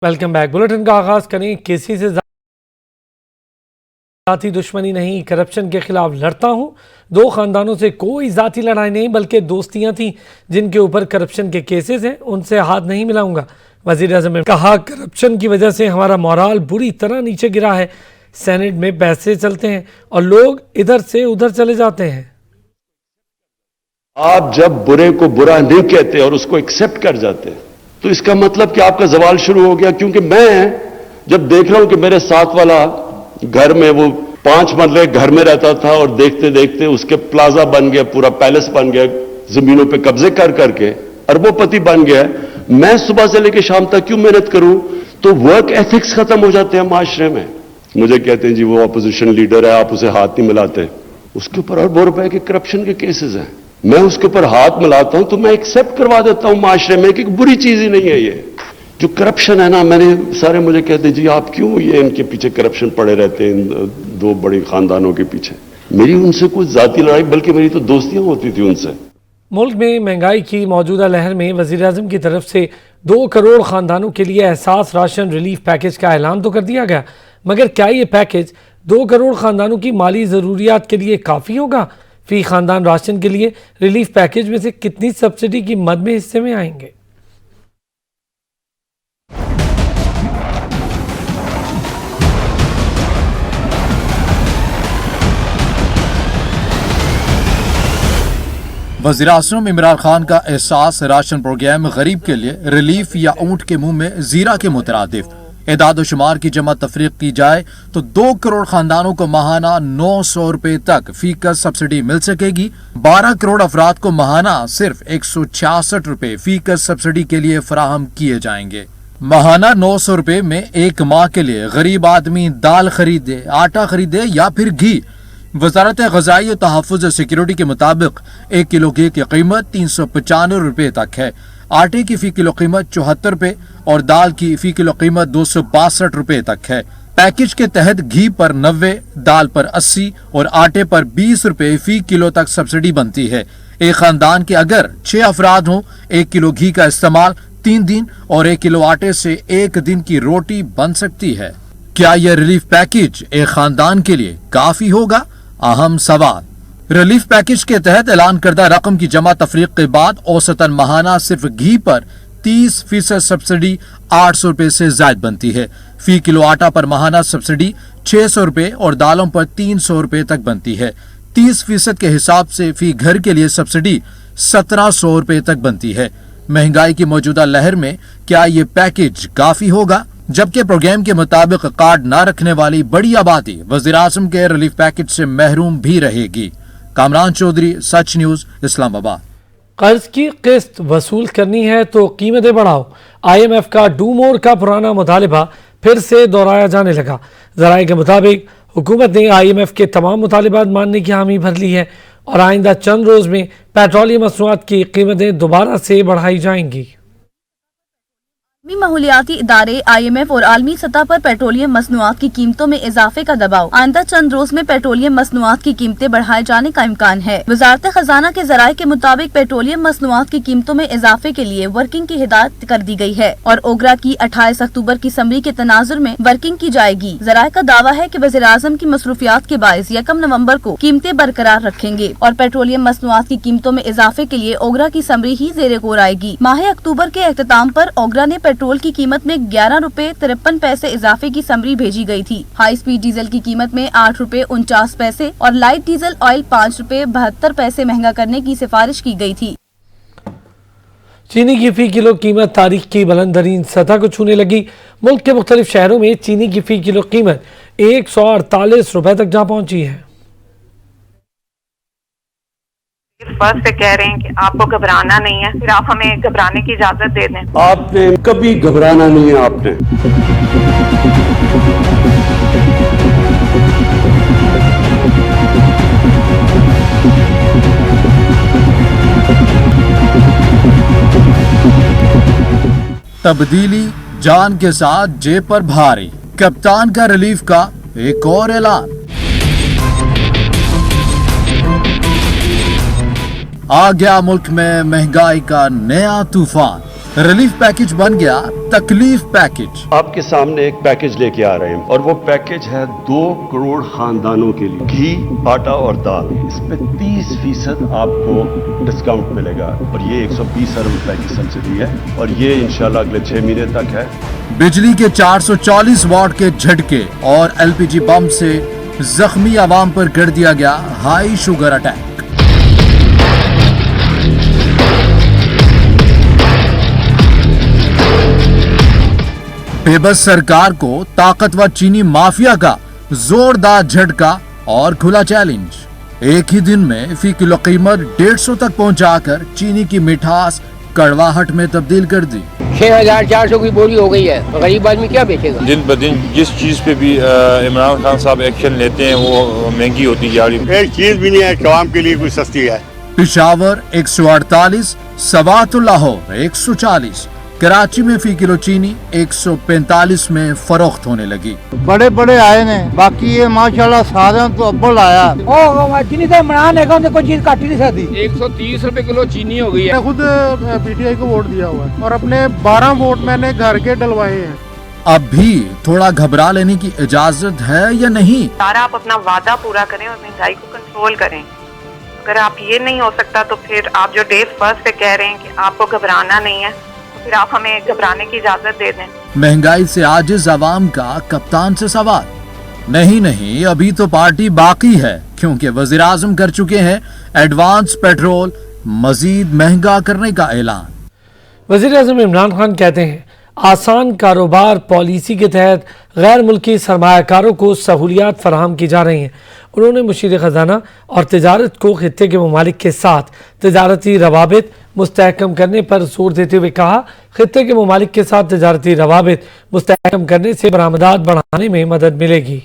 Welcome back. Bulletin का आगाज करें। किसी से ذاتی دشمنی نہیں، کرپشن کے خلاف لڑتا ہوں۔ دو خاندانوں سے کوئی ذاتی لڑائی نہیں بلکہ دوستیاں تھیں جن کے اوپر کرپشن کے کیسز ہیں، ان سے ہاتھ نہیں ملاؤں گا۔ وزیر اعظم نے کہا کرپشن کی وجہ سے ہمارا مورال بری طرح نیچے گرا ہے، سینٹ میں پیسے چلتے ہیں اور لوگ ادھر سے ادھر چلے جاتے ہیں۔ آپ جب برے کو برا نہیں کہتے اور اس کو ایکسپٹ کر جاتے تو اس کا مطلب کہ آپ کا زوال شروع ہو گیا، کیونکہ میں جب دیکھ رہا ہوں کہ میرے ساتھ والا گھر میں وہ 5 مرلے گھر میں رہتا تھا اور دیکھتے دیکھتے اس کے پلازا بن گیا، پورا پیلس بن گیا، زمینوں پہ قبضے کر کر کے اربوں پتی بن گیا، میں صبح سے لے کے شام تک کیوں محنت کروں؟ تو ورک ایتھکس ختم ہو جاتے ہیں معاشرے میں۔ مجھے کہتے ہیں جی وہ اپوزیشن لیڈر ہے، آپ اسے ہاتھ نہیں ملاتے، اس کے اوپر اربوں روپے کے کرپشن کے کیسز ہیں، میں اس کے اوپر ہاتھ ملاتا ہوں تو میں ایکسپٹ کروا دیتا ہوں معاشرے میں کہ بری چیز ہی نہیں ہے یہ جو کرپشن ہے نا۔ میں نے سارے مجھے کہتے ہیں جی آپ کیوں یہ ان کے پیچھے کرپشن پڑے رہتے ہیں، ان دو بڑی خاندانوں کے پیچھے؟ میری ان سے کوئی ذاتی لڑائی بلکہ میری تو دوستیاں ہوتی تھی ان سے۔ ملک میں مہنگائی کی موجودہ لہر میں وزیر اعظم کی طرف سے 2 کروڑ خاندانوں کے لیے احساس راشن ریلیف پیکج کا اعلان تو کر دیا گیا، مگر کیا یہ پیکج 2 کروڑ خاندانوں کی مالی ضروریات کے لیے کافی ہوگا؟ فی خاندان راشن کے لیے ریلیف پیکج میں سے کتنی سبسڈی کی مد میں حصے میں آئیں گے؟ وزیراعظم عمران خان کا احساس راشن پروگرام غریب کے لیے ریلیف یا اونٹ کے منہ میں زیرہ کے مترادف اعداد و شمار کی جمع تفریق کی جائے تو 2 کروڑ خاندانوں کو ماہانہ 900 روپے تک فی کس سبسڈی مل سکے گی۔ 12 کروڑ افراد کو ماہانہ صرف 166 روپے فی کس سبسڈی کے لیے فراہم کیے جائیں گے۔ ماہانہ 900 روپے میں ایک ماہ کے لیے غریب آدمی دال خریدے، آٹا خریدے یا پھر گھی۔ وزارت غذائی و تحفظ سیکیورٹی کے مطابق 1 کلو گھی کی قیمت 395 روپے تک ہے، آٹے کی فی کلو قیمت 74 روپے اور دال کی فی کلو قیمت 262 روپے تک ہے۔ پیکج کے تحت گھی پر 90، دال پر 80 اور آٹے پر 20 روپے فی کلو تک سبسڈی بنتی ہے۔ ایک خاندان کے اگر 6 افراد ہوں، 1 کلو گھی کا استعمال 3 دن اور 1 کلو آٹے سے 1 دن کی روٹی بن سکتی ہے۔ کیا یہ ریلیف پیکج ایک خاندان کے لیے کافی ہوگا؟ اہم سوال۔ ریلیف پیکج کے تحت اعلان کردہ رقم کی جمع تفریق کے بعد اوسطاً ماہانہ صرف گھی پر 30% سبسڈی 800 روپے سے زائد بنتی ہے۔ فی کلو آٹا پر ماہانہ سبسڈی 600 روپے اور دالوں پر 300 روپے تک بنتی ہے۔ 30% کے حساب سے فی گھر کے لیے سبسڈی 1700 روپے تک بنتی ہے۔ مہنگائی کی موجودہ لہر میں کیا یہ پیکج کافی ہوگا؟ جبکہ پروگرام کے مطابق کارڈ نہ رکھنے والی بڑی آبادی وزیر اعظم کے ریلیف پیکج سے محروم بھی رہے گی۔ کامران چودھری، سچ نیوز، اسلام آباد۔ قرض کی قسط وصول کرنی ہے تو قیمتیں بڑھاؤ، IMF کا ڈو مور کا پرانا مطالبہ پھر سے دہرایا جانے لگا۔ ذرائع کے مطابق حکومت نے IMF کے تمام مطالبات ماننے کی حامی بھر لی ہے اور آئندہ چند روز میں پیٹرولیم مصنوعات کی قیمتیں دوبارہ سے بڑھائی جائیں گی۔ عالمی ماحولیاتی ادارے IMF اور عالمی سطح پر پیٹرولیم مصنوعات کی قیمتوں میں اضافے کا دباؤ، آئندہ چند روز میں پیٹرولیم مصنوعات کی قیمتیں بڑھائے جانے کا امکان ہے۔ وزارت خزانہ کے ذرائع کے مطابق پیٹرولیم مصنوعات کی قیمتوں میں اضافے کے لیے ورکنگ کی ہدایت کر دی گئی ہے اور اوگرا کی 28 اکتوبر کی اسمبلی کے تناظر میں ورکنگ کی جائے گی۔ ذرائع کا دعویٰ ہے کہ وزیر اعظم کی مصروفیات کے باعث 1 نومبر کو قیمتیں برقرار رکھیں گے اور پیٹرولیم مصنوعات کی قیمتوں میں اضافے کے لیے اوگرا کی اسمبلی ہی زیر غور آئے گی۔ ماہ اکتوبر کے اختتام پر اوگرا نے پیٹرول کی قیمت میں 11 روپے 53 پیسے اضافے کی سمری بھیجی گئی تھی۔ ہائی سپیڈ ڈیزل کی قیمت میں 8 روپے 49 پیسے اور لائٹ ڈیزل آئل 5 روپے 72 پیسے مہنگا کرنے کی سفارش کی گئی تھی۔ چینی کی فی کلو قیمت تاریخ کی بلند ترین سطح کو چھونے لگی۔ ملک کے مختلف شہروں میں چینی کی فی کلو قیمت 148 روپے تک جا پہنچی ہے۔ فرسٹ سے کہہ رہے ہیں کہ آپ کو گھبرانا نہیں ہے، پھر آپ ہمیں گھبرانے کی اجازت دے دیں۔ آپ نے کبھی گھبرانا نہیں ہے، آپ نے تبدیلی جان کے ساتھ جیب پر بھاری، کپتان کا ریلیف کا ایک اور اعلان۔ آ گیا ملک میں مہنگائی کا نیا طوفان، रिलीफ पैकेज बन गया तकलीफ पैकेज। आपके सामने एक पैकेज लेके आ रहे हैं और वो पैकेज है 2 करोड़ खानदानों के लिए। घी, आटा और दाल, इस पे 30% आपको डिस्काउंट मिलेगा और ये 120 अरब रुपए की सब्सिडी है और ये इंशाल्लाह अगले 6 महीने तक है। बिजली के 440 वाट के झटके और एलपीजी बम से जख्मी आवाम पर कर दिया गया हाई शुगर अटैक। बेबस सरकार को ताकतवर चीनी माफिया का जोरदार झटका और खुला चैलेंज। एक ही दिन में फी किलो कीमत 150 तक पहुंचाकर चीनी की मिठास कड़वाहट में तब्दील कर दी। 6400 की बोरी हो गई है, गरीब आदमी क्या बेचेगा? दिन ब दिन जिस चीज पे भी इमरान खान साहब एक्शन लेते हैं वो महंगी होती जा रही है। एक चीज भी नहीं है आवाम के लिए कोई सस्ती है। पिशावर 148, सवातुल लाहौर 140, कराची में फी किलो चीनी 145 में फरोख्त होने लगी। बड़े बड़े आए ने, बाकी ये माशाल्लाह सारे तो अब्बल आया। ओ चीनी तो इमरान है, कोई चीज काट नहीं सकती। 130 रुपए किलो चीनी हो गई है। मैं खुद पीटीआई को वोट दिया हुआ है और अपने 12 वोट मैंने घर के डलवाए हैं। अब भी थोड़ा घबरा लेने की इजाजत है या नहीं? सारा आप अपना वादा पूरा करें और महंगाई को कंट्रोल करें। अगर आप ये नहीं हो सकता तो फिर आप जो डे फर्स्ट से कह रहे हैं कि आपको घबराना नहीं है, फिर आप हमें घबराने की इजाजत दे दें। महंगाई से आजिज आवाम का कप्तान से सवाल नहीं, अभी तो पार्टी बाकी है, क्योंकि वजीर आजम कर चुके हैं एडवांस पेट्रोल मजीद महंगा करने का ऐलान। वजीर आजम इमरान खान कहते हैं आसान कारोबार पॉलिसी के तहत गैर मुल्की सरमायाकारों को सहूलियात फराहम की जा रही हैं। उन्होंने मुशीर खजाना और तजारत को खित्ते के ममालिक के साथ तजारती रवाबित मुस्तहकम करने पर जोर देते हुए कहा, खित्ते के ममालिक के साथ तजारती रवाबित मुस्तहकम करने से बरामदात बढ़ाने में मदद मिलेगी।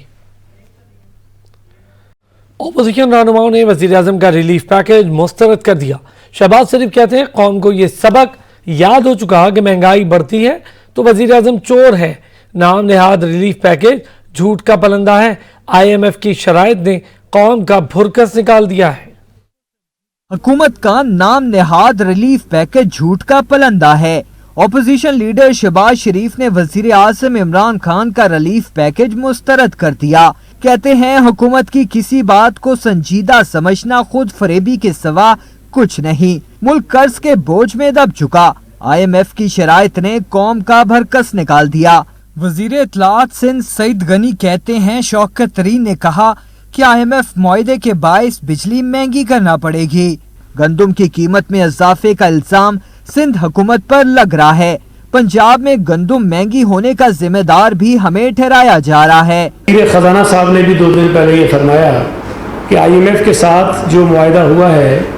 अपोजिशन रहनुमाओं ने वजीर आजम का रिलीफ पैकेज मुस्तरद कर दिया। शहबाज शरीफ कहते हैं कौम को ये सबक याद हो चुका कि महंगाई बढ़ती है तो वजीर आजम चोर है। नाम नेहाद रिलीफ पैकेज झूठ का पलंदा है। IMF की शराइत ने कौम का भुरकस निकाल दिया है। हुकूमत का नाम नेहाद रिलीफ पैकेज झूठ का पलंदा है। अपोजिशन लीडर शहबाज शरीफ ने वजीर आजम इमरान खान का रिलीफ पैकेज मुस्तरद कर दिया। कहते हैं हुकूमत की किसी बात को संजीदा समझना खुद फरेबी के सिवा कुछ नहीं। मुल्क कर्ज के बोझ में दब चुका। IMF की शराइत ने कौम का भरकस निकाल दिया। वजीर इत्तलात सिंध सईद गनी कहते हैं शौकत तरीन ने कहा कि IMF मुआहदे के बाइस बिजली महंगी करना पड़ेगी। गंदुम की कीमत में इजाफे का इल्जाम सिंध हुकूमत पर लग रहा है। पंजाब में गंदुम महंगी होने का जिम्मेदार भी हमें ठहराया जा रहा है। वज़ीर खजाना साहब ने भी 2 दिन पहले ये फरमाया कि IMF के साथ जो मुआहदा हुआ है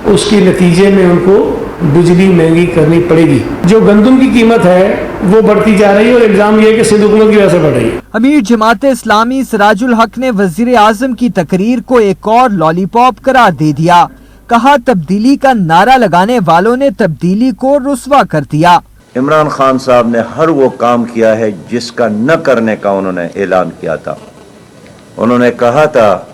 उसके नतीजे में उनको बिजली महंगी करनी पड़ेगी। जो गंदुम की कीमत है वो बढ़ती जा रही है और इल्जाम ये है कि सिंध हुकूमत की वजह से बढ़ रही है। अमीर जमात इस्लामी सिराजुल हक ने वजीर आजम की तकरीर को एक और लॉलीपॉप करार दे दिया। कहा तब्दीली का नारा लगाने वालों ने तब्दीली को रुस्वा कर दिया। इमरान खान साहब ने हर वो काम किया है जिसका न करने का उन्होंने ऐलान किया था। उन्होंने कहा था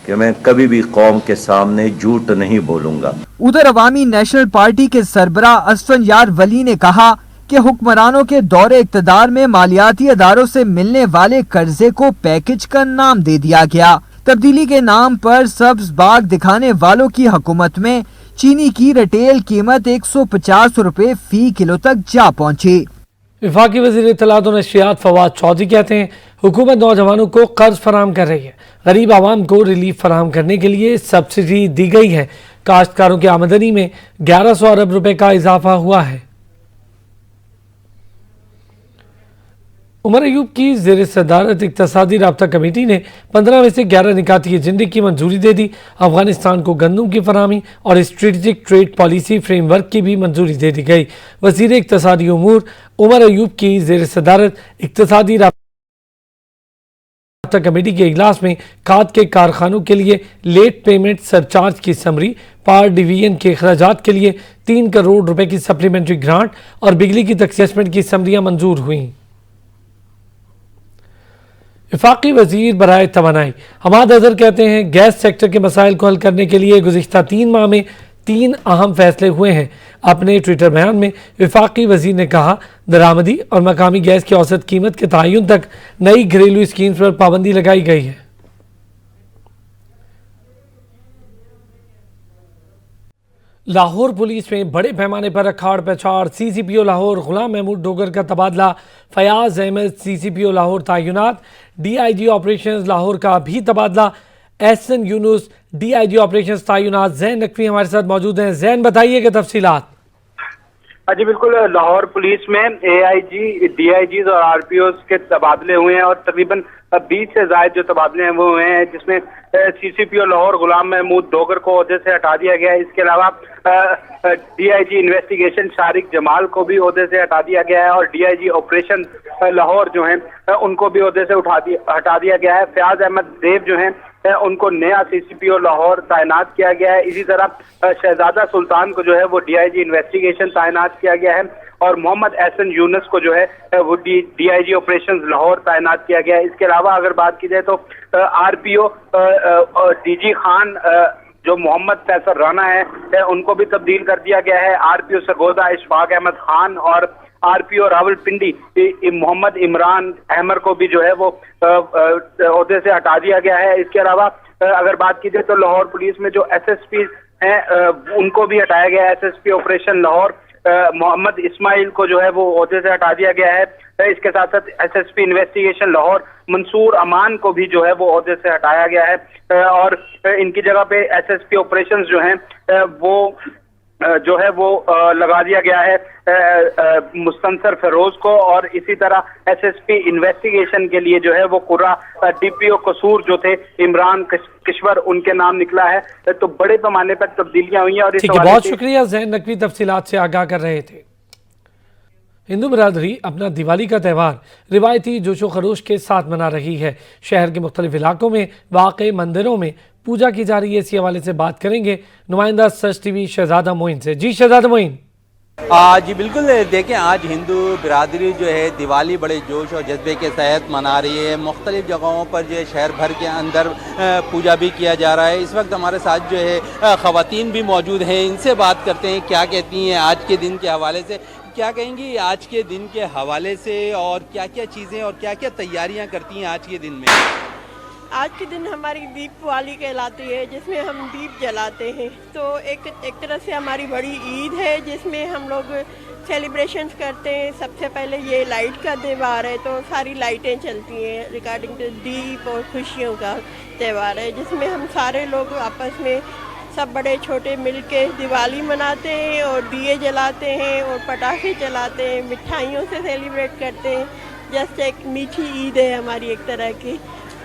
कि मैं कभी भी कौम के सामने झूठ नहीं बोलूंगा। उधर अवामी नेशनल पार्टी के सरबराह असफन यार वली ने कहा कि हुक्मरानों के दौरे इक्तदार में मालियाती अदारों से मिलने वाले कर्जे को पैकेज का नाम दे दिया गया। तब्दीली के नाम पर सब्ज बाग दिखाने वालों की हुकूमत में चीनी की रिटेल कीमत 150 रुपए फी किलो तक जा पहुंची। वफाकी वज़ीर इत्तलात और नशरियात फवाद चौधरी कहते हैं हुकूमत नौजवानों को कर्ज फराहम कर रही है। गरीब आवाम को रिलीफ फराहम करने के लिए सब्सिडी दी गई है। काश्तकारों की आमदनी में 1100 अरब रुपए का इजाफा हुआ है। उमर अयूब की ज़ेर सदारत इक़्तिसादी राब्ता कमेटी ने 15 में से 11 निकाती एजेंडे की मंजूरी दे दी। अफगानिस्तान को गंदम की फराहमी और स्ट्रेटजिक ट्रेड पॉलिसी फ्रेमवर्क की भी मंजूरी दे दी गई। वज़ीर इक़्तिसादी उमूर उमर अयूब की ज़ेर सदारत इक़्तिसादी राब्ता कमेटी के इजलास में खाद के कारखानों के लिए लेट पेमेंट सरचार्ज की समरी, पावर डिवीजन के अखराजात के लिए 3 करोड़ रुपए की सप्लीमेंट्री ग्रांट और बिजली की तकसीसमेंट की समरियां मंजूर हुई। वफाकी वजीर बराए तवानाई हमाद अजहर कहते हैं गैस सेक्टर के मसाइल को हल करने के लिए गुज़िश्ता 3 माह में 3 अहम फैसले हुए हैं। अपने ट्विटर बयान में वफाकी वजीर ने कहा, दरामदी और मकामी गैस की औसत कीमत के तयन तक नई घरेलू स्कीम्स पर पाबंदी लगाई गई है। लाहौर पुलिस में बड़े पैमाने पर अखाड़ पछाड़, CCPO लाहौर गुलाम महमूद डोगर का तबादला, फयाज अहमद CCPO लाहौर तैनात, DIG ऑपरेशंस लाहौर का भी तबादला, एहसन यूनुस DIG ऑपरेशंस तैनात। जैन नकवी हमारे साथ मौजूद हैं। जैन, बताइए कि तफसीलात। जी बिल्कुल, लाहौर पुलिस में AIG, DIGs और RPOs के तबादले हुए हैं और तकरीबन 20 से ज़ायद जो तबादले हैं वो हुए हैं, जिसमें CCPO लाहौर गुलाम महमूद डोगर को ओहदे से हटा दिया गया है। इसके अलावा DIG इन्वेस्टिगेशन शारिक जमाल को भी ओहदे से हटा दिया गया है और DIG ऑपरेशन लाहौर जो हैं उनको भी ओहदे से हटा दिया गया है। फयाज अहमद देव जो हैं उनको नया CCPO लाहौर तैनात किया गया है। इसी तरह शहजादा सुल्तान को जो है वो DIG इन्वेस्टिगेशन तैनात किया गया है और मोहम्मद एहसन यूनुस को जो है वो DIG ऑपरेशंस लाहौर तैनात किया गया है। इसके अलावा अगर बात की जाए तो RPO DG खान जो मोहम्मद फैसल राना है उनको भी तब्दील कर दिया गया है। RPO सरगोदा इशफाक अहमद खान और RPO रावलपिंडी मोहम्मद इमरान अहमर को भी जो है वो ओहदे से हटा दिया गया है। इसके अलावा अगर बात की जाए तो लाहौर पुलिस में जो SSP हैं उनको भी हटाया गया है। SSP ऑपरेशन लाहौर मोहम्मद इस्माइल को जो है वो ओहदे से हटा दिया गया है। इसके साथ साथ SSP इन्वेस्टिगेशन लाहौर मंसूर अमान को भी जो है वो ओहदे से हटाया गया है और इनकी जगह पे SSP ऑपरेशंस जो हैं वो जो है वो लगा दिया गया है मुस्तनसर फिरोज को और इसी तरह SSP इन्वेस्टिगेशन के लिए जो है वो पूरा DPO कसूर जो थे इमरान किश्वर उनके नाम निकला है। तो बड़े पैमाने पर तब्दीलियां हुई हैं और ठीक है, बहुत शुक्रिया जैन नकवी तफसीलात से आगाह कर रहे थे। हिंदू बरादरी अपना दिवाली का त्यौहार रिवायती जोशो खरोश के साथ मना रही है। शहर के मुख्तलिफ इलाकों में वाक़ई मंदिरों में पूजा की जा रही है। इसी हवाले से बात करेंगे नुमाइंदा सच TV शहजादा मोइन से। जी शहजादा मोइन। जी बिल्कुल, देखें आज हिंदू बिरादरी जो है दिवाली बड़े जोश और जज्बे के तहत मना रही है। मुख्तलिफ जगहों पर जो है शहर भर के अंदर पूजा भी किया जा रहा है। इस वक्त हमारे साथ जो है ख़वातीन भी मौजूद हैं, इनसे बात करते हैं क्या कहती हैं आज के दिन के हवाले से। क्या कहेंगी आज के दिन के हवाले से और क्या क्या चीज़ें और क्या क्या तैयारियां करती हैं आज के दिन में? आज के दिन हमारी दीपावली कहलाती है, जिसमें हम दीप जलाते हैं। तो एक तरह से हमारी बड़ी ईद है जिसमें हम लोग सेलिब्रेशंस करते हैं। सबसे पहले ये लाइट का त्यौहार है, तो सारी लाइटें चलती हैं रिगार्डिंग टू दीप और खुशियों का त्यौहार है, जिसमें हम सारे लोग आपस में सब बड़े छोटे मिलके दिवाली मनाते हैं और दिए जलाते हैं और पटाखे चलाते हैं, मिठाइयों से सेलिब्रेट करते हैं। जैसे एक मीठी ईद है हमारी एक तरह की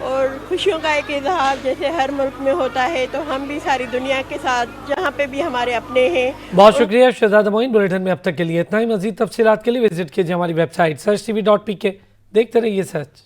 और खुशियों का एक इजहार जैसे हर मुल्क में होता है, तो हम भी सारी दुनिया के साथ जहाँ पे भी हमारे अपने हैं। बहुत शुक्रिया शहजादा मोइन। बुलेटिन में अब तक के लिए इतना ही। मजीद तफसीलात के लिए विजिट कीजिए हमारी वेबसाइट searchtv.pk। देखते रहिए सच।